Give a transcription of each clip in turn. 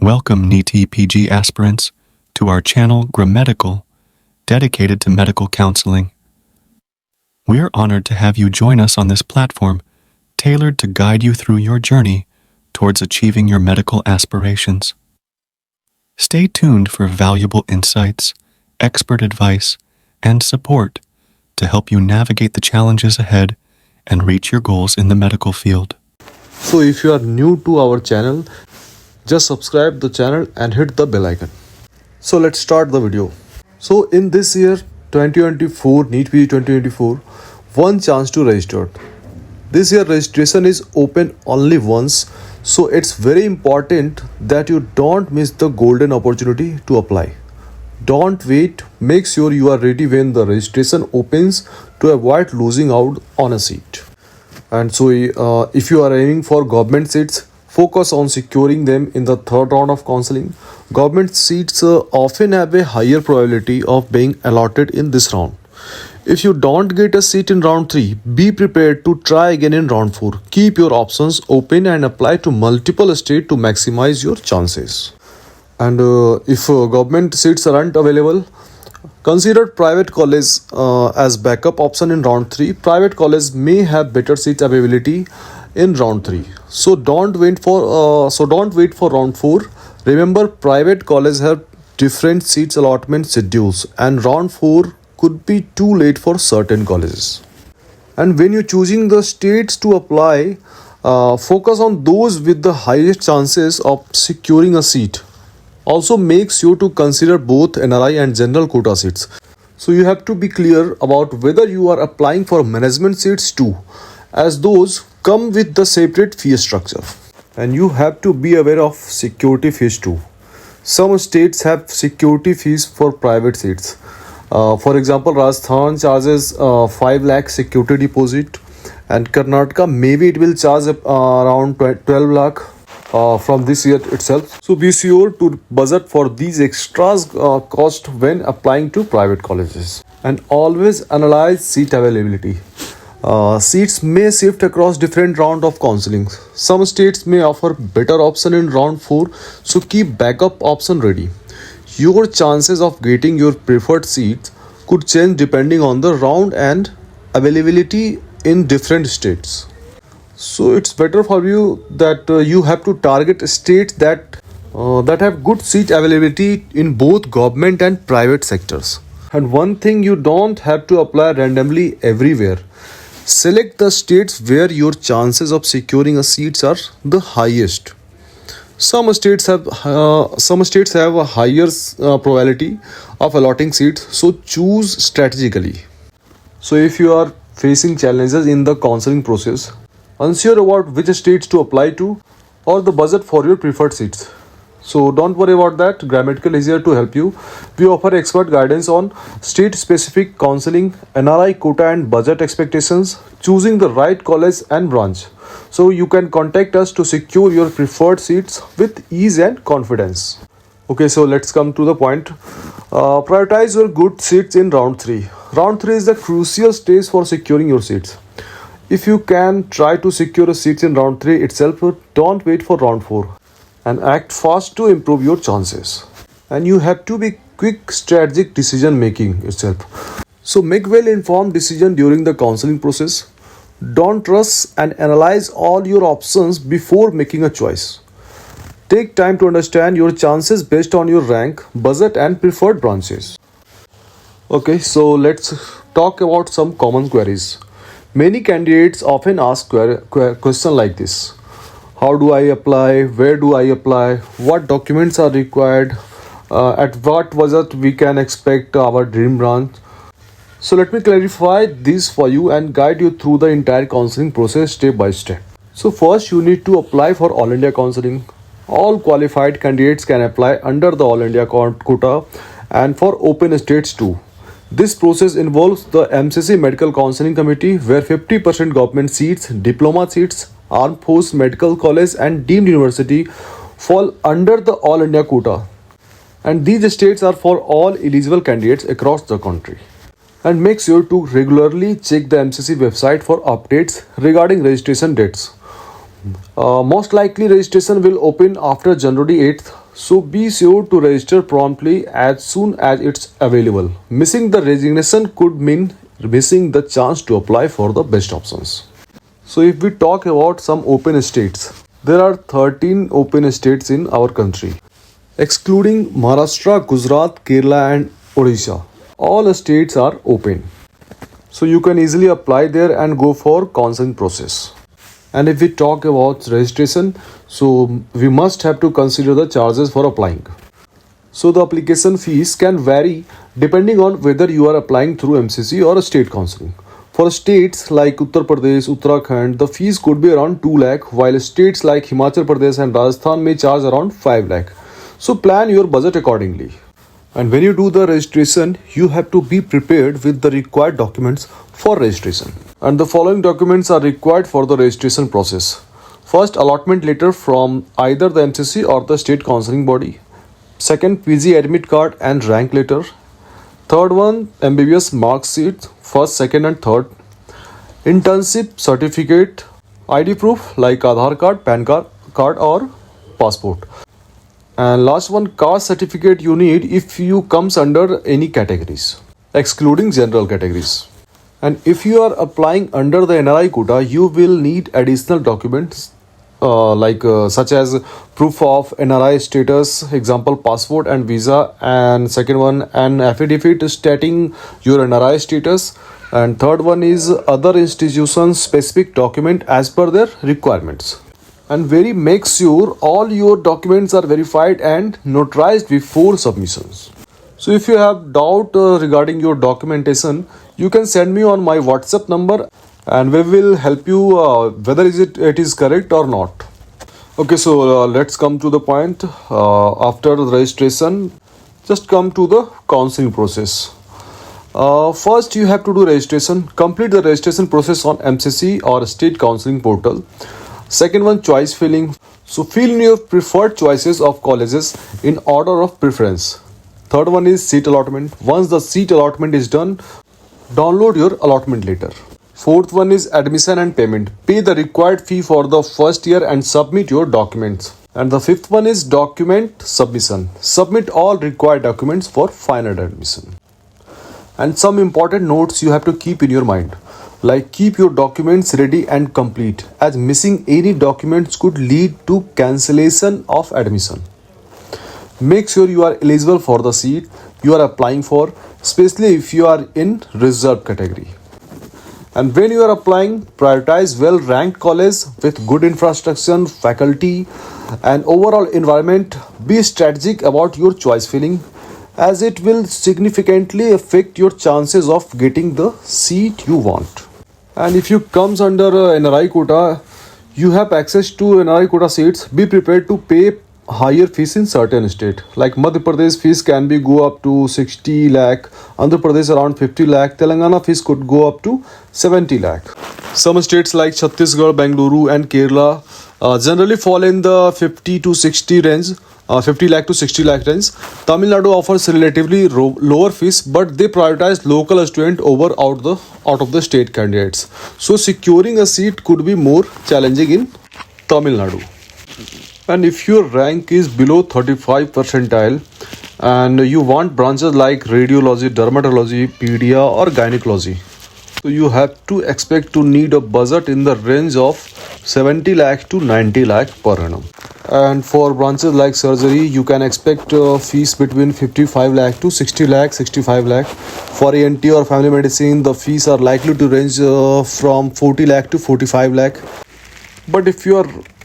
Welcome NEET PG aspirants to our channel Grammedical, dedicated to medical counseling. We are honored to have you join us on this platform, tailored to guide you through your journey towards achieving your medical aspirations. Stay tuned for valuable insights, expert advice, and support to help you navigate the challenges ahead and reach your goals in the medical field. So if you are new to our channel, just subscribe the channel and hit the bell icon. So let's start the video. So in this year 2024, NEET PG 2024, one chance to register. This year registration is open only once, so it's very important that you don't miss the golden opportunity to apply. Don't wait, make sure you are ready when the registration opens to avoid losing out on a seat. And so if you are aiming for government seats, focus on securing them in the third round of counseling. Government seats often have a higher probability of being allotted in this round. If you don't get a seat in round 3, be prepared to try again in round 4. Keep your options open and apply to multiple states to maximize your chances. And if government seats aren't available, consider private college as backup option in round 3. Private college may have better seat availability in round 3. So don't wait for round 4. Remember, private colleges have different seats allotment schedules, and round 4 could be too late for certain colleges. And when you're choosing the states to apply, focus on those with the highest chances of securing a seat. Also make sure to consider both NRI and general quota seats. So you have to be clear about whether you are applying for management seats too, as those come with the separate fee structure. And you have to be aware of security fees too. Some states have security fees for private seats. For example, Rajasthan charges 5 lakh security deposit, and Karnataka maybe it will charge around 12 lakh from this year itself. So be sure to budget for these extras cost when applying to private colleges. And always analyze seat availability. Seats may shift across different rounds of counseling. Some states may offer better option in round 4, so keep backup option ready. Your chances of getting your preferred seats could change depending on the round and availability in different states. So it's better for you that you have to target states that have good seat availability in both government and private sectors. And one thing, you don't have to apply randomly everywhere. Select the states where your chances of securing a seats are the highest. Some states have a higher probability of allotting seats, so choose strategically. So if you are facing challenges in the counseling process, unsure about which states to apply to, or the budget for your preferred seats, so don't worry about that. Grammedical is here to help you. We offer expert guidance on state-specific counseling, NRI quota and budget expectations, choosing the right college and branch. So you can contact us to secure your preferred seats with ease and confidence. Okay, so let's come to the point. Prioritize your good seats in round 3. Round 3 is the crucial stage for securing your seats. If you can try to secure a seat in round 3 itself, don't wait for round 4. And act fast to improve your chances. And you have to be quick strategic decision making itself. So make well informed decision during the counseling process. Don't rush and analyze all your options before making a choice. Take time to understand your chances based on your rank, budget and preferred branches. Okay, so let's talk about some common queries. Many candidates often ask questions like this. How do I apply? Where do I apply? What documents are required? At what budget we can expect our dream branch? So let me clarify this for you and guide you through the entire counseling process step by step. So first, you need to apply for All India counseling. All qualified candidates can apply under the All India quota and for open states too. This process involves the MCC Medical Counseling Committee, where 50% government seats, diploma seats, Armed Force Medical College and deemed university fall under the All India quota. And these states are for all eligible candidates across the country. And make sure to regularly check the MCC website for updates regarding registration dates. Most likely registration will open after January 8th, So be sure to register promptly as soon as it's available. Missing the resignation could mean missing the chance to apply for the best options. So if we talk about some open states, there are 13 open states in our country, excluding Maharashtra, Gujarat, Kerala and Odisha. All states are open. So you can easily apply there and go for counseling process. And if we talk about registration, so we must have to consider the charges for applying. So the application fees can vary depending on whether you are applying through MCC or a state counseling. For states like Uttar Pradesh, Uttarakhand, the fees could be around 2 lakh, while states like Himachal Pradesh and Rajasthan may charge around 5 lakh. So plan your budget accordingly. And when you do the registration, you have to be prepared with the required documents for registration. And the following documents are required for the registration process. First, allotment letter from either the MCC or the state counseling body. Second, PG admit card and rank letter. Third one, MBBS mark sheet, first, second and third. Internship certificate, ID proof like Aadhaar card, PAN card or passport. And last one, caste certificate you need if you comes under any categories, excluding general categories. And if you are applying under the NRI quota, you will need additional documents such as proof of NRI status, example passport and visa, and second one an affidavit stating your NRI status, and third one is other institutions specific document as per their requirements. And make sure all your documents are verified and notarized before submissions. So if you have doubt regarding your documentation, you can send me on my WhatsApp number and we will help you whether it is correct or not. Okay, so let's come to the point. After the registration, just come to the counseling process. First, you have to do registration. Complete the registration process on MCC or state counseling portal. Second one, choice filling. So fill in your preferred choices of colleges in order of preference. Third one is seat allotment. Once the seat allotment is done, download your allotment letter. Fourth one is admission and payment. Pay the required fee for the first year and submit your documents. And the fifth one is document submission. Submit all required documents for final admission. And some important notes you have to keep in your mind. Like keep your documents ready and complete, as missing any documents could lead to cancellation of admission. Make sure you are eligible for the seat you are applying for, especially if you are in reserved category. And when you are applying, prioritize well-ranked college with good infrastructure, faculty, and overall environment. Be strategic about your choice filling, as it will significantly affect your chances of getting the seat you want. And if you comes under NRI quota, you have access to NRI quota seats. Be prepared to pay higher fees in certain state. Like Madhya Pradesh fees can be go up to 60 lakh, Andhra Pradesh around 50 lakh, Telangana fees could go up to 70 lakh. Some states like Chhattisgarh, Bengaluru and Kerala generally fall in the 50 to 60 range. 50 lakh to 60 lakh range. Tamil Nadu offers relatively lower fees, but they prioritize local student over out of the state candidates. So securing a seat could be more challenging in Tamil Nadu. And if your rank is below 35 percentile and you want branches like radiology, dermatology, pedia or gynecology, so you have to expect to need a budget in the range of 70 lakh to 90 lakh per annum. And for branches like surgery, you can expect fees between 55 lakh to 60 lakh, 65 lakh. For ENT or family medicine, the fees are likely to range from 40 lakh to 45 lakh. But if your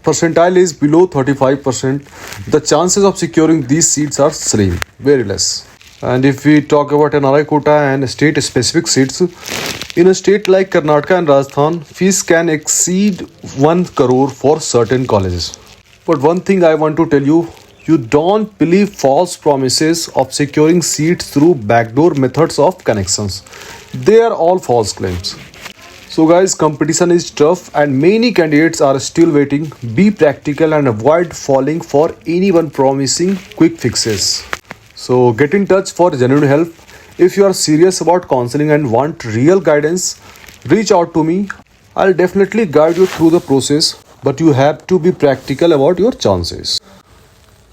percentile is below 35%, the chances of securing these seats are slim, very less. And if we talk about NRI quota and state specific seats, in a state like Karnataka and Rajasthan, fees can exceed 1 crore for certain colleges. But one thing I want to tell you, you don't believe false promises of securing seats through backdoor methods of connections. They are all false claims. So guys, competition is tough and many candidates are still waiting. Be practical and avoid falling for anyone promising quick fixes. So get in touch for genuine help. If you are serious about counseling and want real guidance, reach out to me. I'll definitely guide you through the process, but you have to be practical about your chances.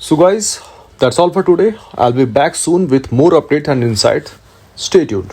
So guys, that's all for today. I'll be back soon with more updates and insights. Stay tuned.